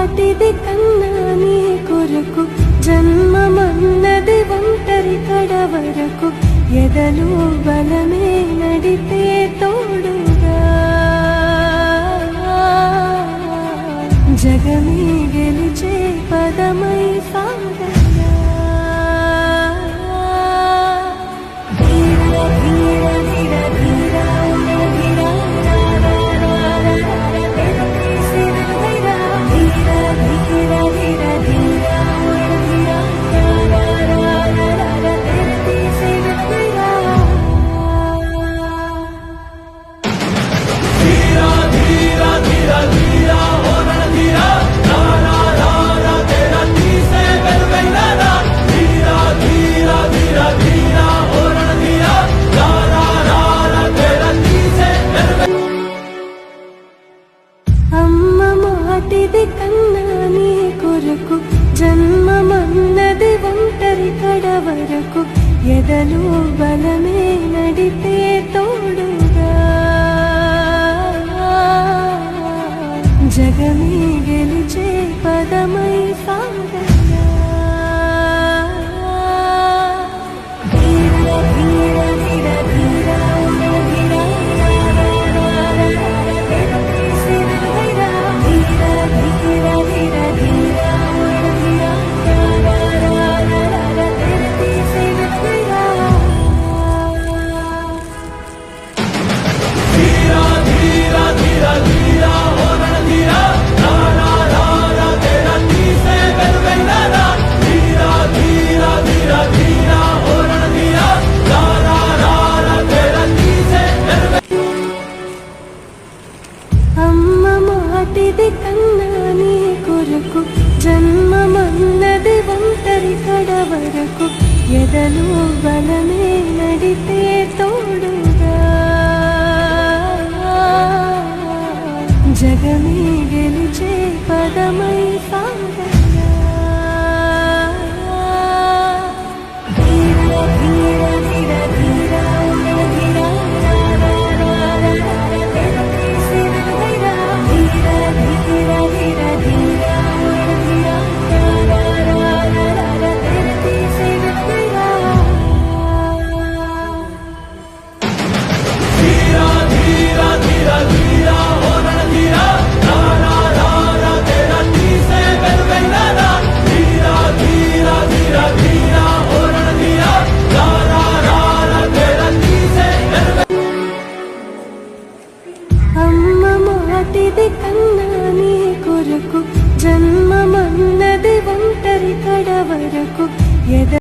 మాటిది కన్నా నీ కొరకు జన్మమన్నది ఒంటరి కడ వరకు ఎదలు బలమే నడిపే తోడుగా జగమే గెలిచే పదమై సాగగా మాటిది కన్నా నీ కొరకు జన్మమన్నది ఒంటరి కడ వరకు ఎదలు బలమే నడిపే తోడుగా జగమే గెలిచే పదమై సాగగా మాటిది కన్నా నీ కొరకు జన్మమన్నది ఒంటరి కడ వరకు ఎదలు బలమే నడిపే తోడుగా జగమే గెలిచే పదమై సాగగా మాటిది కన్నా నీ కొరకు జన్మమ